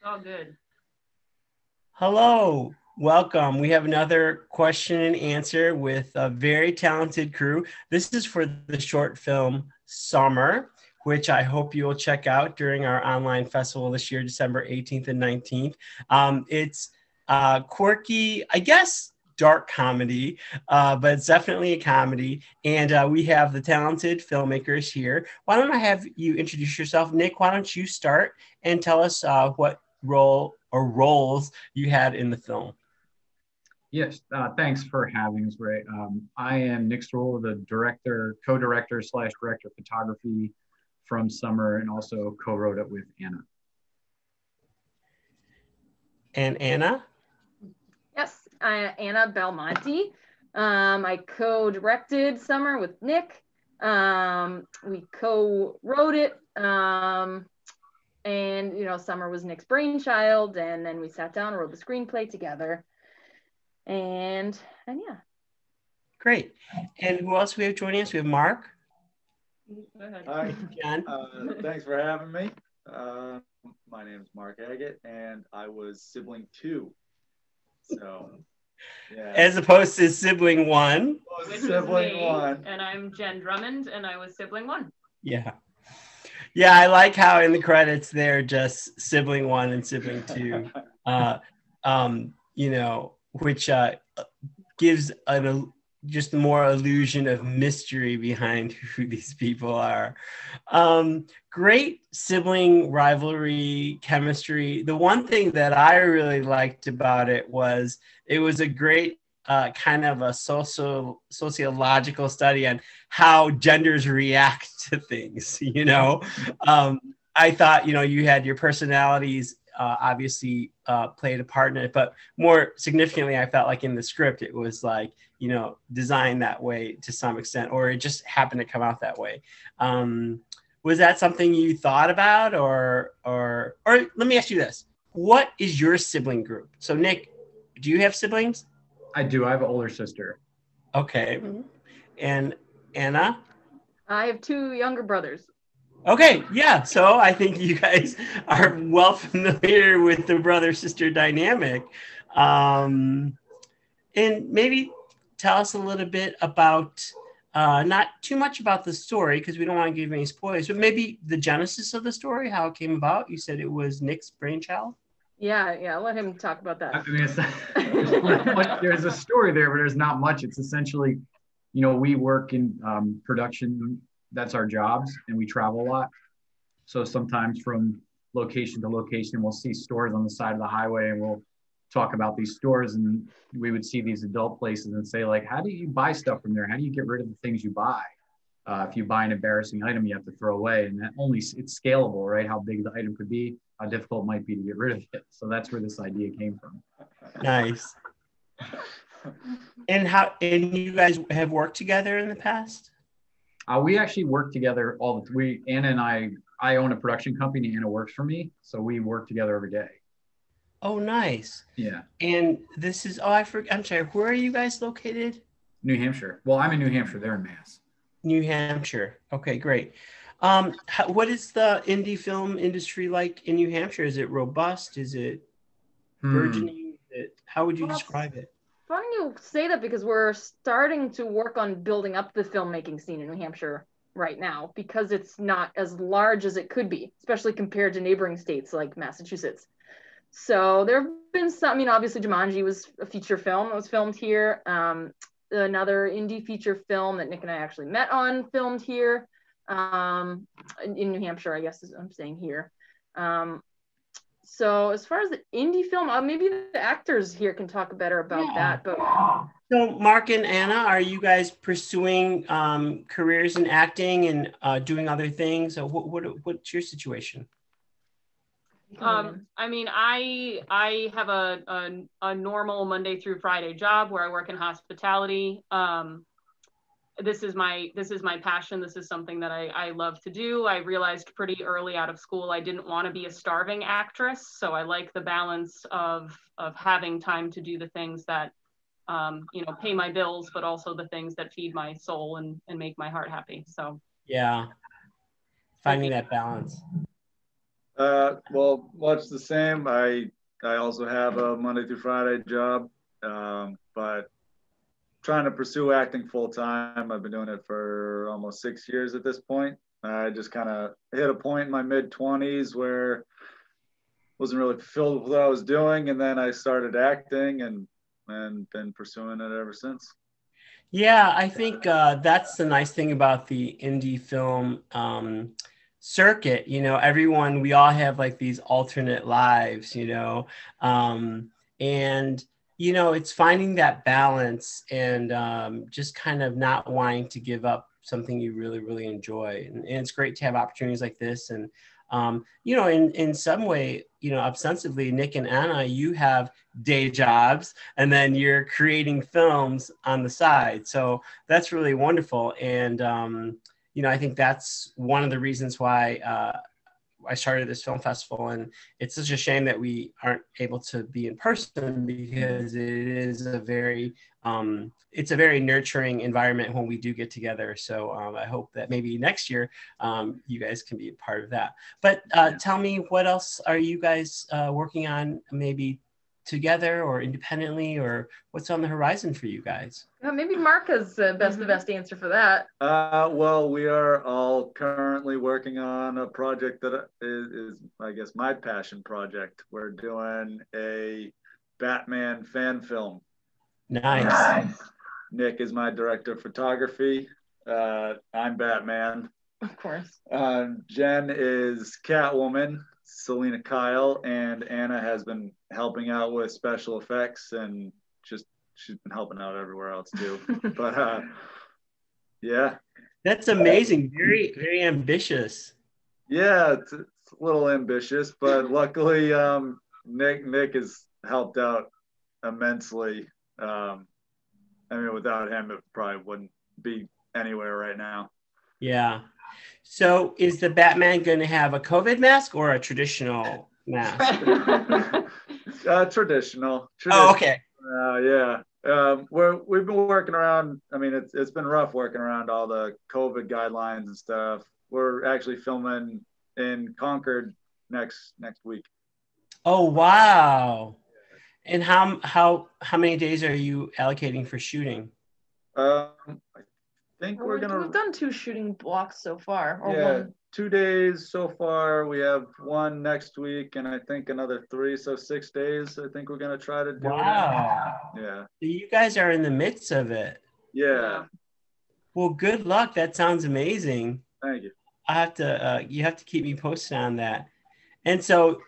All good. Hello, welcome. We have another question and answer with a very talented crew. This is for the short film Summer, which I hope you will check out during our online festival this year, December 18th and 19th. It's quirky, I guess, dark comedy, but it's definitely a comedy. And we have the talented filmmakers here. Why don't I have you introduce yourself? Nick, why don't you start and tell us what role or roles you had in the film? Yes, thanks for having us, Ray. I am Nick Czerula, the director, co-director slash director of photography from Summer, and also co-wrote it with Anna. And Anna? Yes, Anna Belmonte. I co-directed Summer with Nick. We co-wrote it. And, Summer was Nick's brainchild. And then we sat down and wrote the screenplay together. And yeah. Great. And who else we have joining us? We have Mark. Go ahead. Hi, John. Thanks for having me. My name is Mark Haggett, and I was sibling 2. So, yeah. As opposed to sibling 1. Which Sibling was me, 1. And I'm Jen Drummond, and I was sibling 1. Yeah. Yeah, I like how in the credits they're just sibling 1 and sibling 2. Which gives just more illusion of mystery behind who these people are. Great sibling rivalry chemistry. The one thing that I really liked about it was a great kind of a sociological study on how genders react to things. I thought, you had your personalities obviously played a part in it, but more significantly, I felt like in the script, it was like, designed that way to some extent, or it just happened to come out that way. Was that something you thought about, or let me ask you this. What is your sibling group? So Nick, do you have siblings? I do. I have an older sister. Okay. And Anna? I have 2 younger brothers. Okay, yeah. So I think you guys are well familiar with the brother-sister dynamic. And maybe tell us a little bit about, not too much about the story, because we don't want to give any spoilers, but maybe the genesis of the story, how it came about. You said it was Nick's brainchild? Yeah, let him talk about that. I mean, there's a story there, but there's not much. It's essentially, we work in production. That's our jobs, and we travel a lot. So sometimes from location to location, we'll see stores on the side of the highway, and we'll talk about these stores, and we would see these adult places and say, like, how do you buy stuff from there? How do you get rid of the things you buy? If you buy an embarrassing item, you have to throw away, and it's scalable, right? How big the item could be, how difficult it might be to get rid of it. So that's where this idea came from. Nice. And you guys have worked together in the past? We actually work together Anna and I own a production company. Anna works for me. So we work together every day. Oh, nice. Yeah. And this is, I'm sorry, where are you guys located? New Hampshire. Well, I'm in New Hampshire. They're in Mass. New Hampshire. Okay, great. What is the indie film industry like in New Hampshire? Is it robust? Is it burgeoning? How would you describe it? Funny you say that, because we're starting to work on building up the filmmaking scene in New Hampshire right now, because it's not as large as it could be, especially compared to neighboring states like Massachusetts. So there have been some, obviously Jumanji was a feature film that was filmed here. Another indie feature film that Nick and I actually met on filmed here in New Hampshire, I guess I'm saying here. So as far as the indie film, maybe the actors here can talk better about that. But so Mark and Anna, are you guys pursuing careers in acting and doing other things? So what's your situation? I have a normal Monday through Friday job where I work in hospitality. This is my passion. This is something that I love to do. I realized pretty early out of school I didn't want to be a starving actress, so I like the balance of having time to do the things that pay my bills, but also the things that feed my soul and make my heart happy. So yeah, finding that balance. Well, much the same. I also have a Monday through Friday job, but trying to pursue acting full time. I've been doing it for almost 6 years at this point. I just kind of hit a point in my mid-20s where wasn't really fulfilled with what I was doing, and then I started acting and been pursuing it ever since. Yeah, I think that's the nice thing about the indie film circuit. You know, everyone, we all have like these alternate lives, you know, and, you know, it's finding that balance and just kind of not wanting to give up something you really, really enjoy. And it's great to have opportunities like this. And, you know, in some way, you know, ostensibly, Nick and Anna, you have day jobs and then you're creating films on the side. So that's really wonderful. And, you know, I think that's one of the reasons why I started this film festival. And it's such a shame that we aren't able to be in person because it is a very, it's a very nurturing environment when we do get together. So I hope that maybe next year you guys can be a part of that. But tell me, what else are you guys working on, maybe together or independently, or what's on the horizon for you guys? Maybe Mark has the best answer for that. Well, we are all currently working on a project that is, I guess, my passion project. We're doing a Batman fan film. Nice. Nick is my director of photography. I'm Batman. Of course. Jen is Catwoman, Selena Kyle, and Anna has been helping out with special effects and just she's been helping out everywhere else too. But yeah. That's amazing. Very, very ambitious. Yeah, it's a little ambitious, but luckily Nick has helped out immensely. I mean, without him, it probably wouldn't be anywhere right now. Yeah. So is the Batman going to have a COVID mask or a traditional mask? Traditional. Oh, okay. Yeah. We've been working around. I mean, it's been rough working around all the COVID guidelines and stuff. We're actually filming in Concord next week. Oh, wow. And how many days are you allocating for shooting? I think we've done 2 shooting blocks so far, or yeah, one. 2 days so far. We have one next week, and I think another 3, so 6 days. I think we're gonna try to do. Wow. Yeah. So you guys are in the midst of it. Yeah. Well, good luck. That sounds amazing. Thank you. I have to. You have to keep me posted on that. And so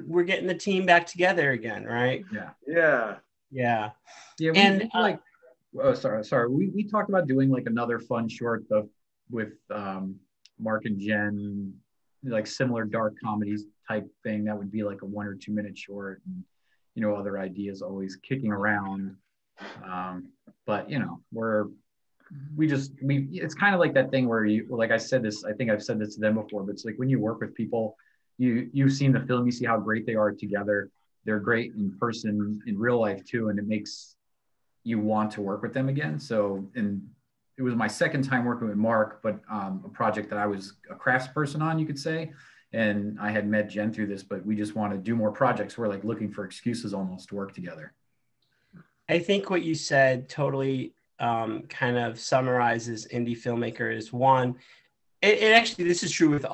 we're getting the team back together again, right? Yeah. Yeah. Yeah. Yeah. And like, oh, sorry. We talked about doing like another fun short with Mark and Jen, like similar dark comedies type thing. That would be like a 1 or 2 minute short, and you know, other ideas always kicking around. But you know, it's kind of like that thing where like I said this, I think I've said this to them before, but it's like when you work with people, you've seen the film, you see how great they are together. They're great in person, in real life too, and it makes you want to work with them again. So, and it was my second time working with Mark, but a project that I was a craftsperson on, you could say. And I had met Jen through this, but we just want to do more projects. We're like looking for excuses almost to work together. I think what you said totally kind of summarizes indie filmmakers. One, it actually, this is true with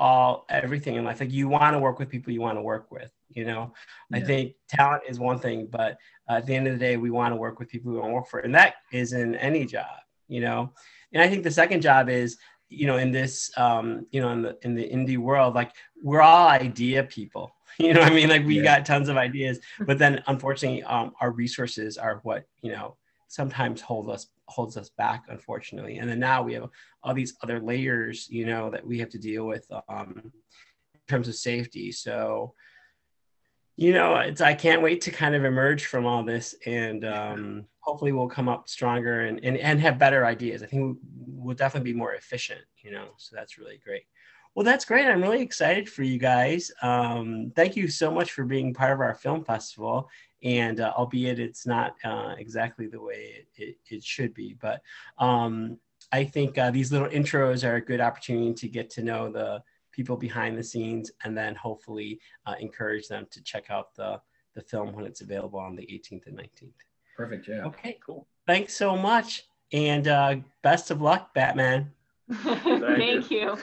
everything in life. Like you want to work with people you want to work with, you know. Yeah. I think talent is one thing, but at the end of the day, we want to work with people we want to work for. And that is in any job, you know. And I think the second job is, you know, in this, you know, in the indie world, like we're all idea people. You know what I mean? Like we got tons of ideas, but then unfortunately, our resources are what, you know, sometimes holds us back, unfortunately. And then now we have all these other layers, you know, that we have to deal with in terms of safety. So, you know, I can't wait to kind of emerge from all this, and hopefully we'll come up stronger and have better ideas. I think we'll definitely be more efficient, you know, so that's really great. Well, that's great. I'm really excited for you guys. Thank you so much for being part of our film festival. And albeit it's not exactly the way it should be, but I think these little intros are a good opportunity to get to know people behind the scenes, and then hopefully encourage them to check out the film when it's available on the 18th and 19th. Perfect. Yeah. Okay, Cool. Thanks so much. And best of luck, Batman. Thank you.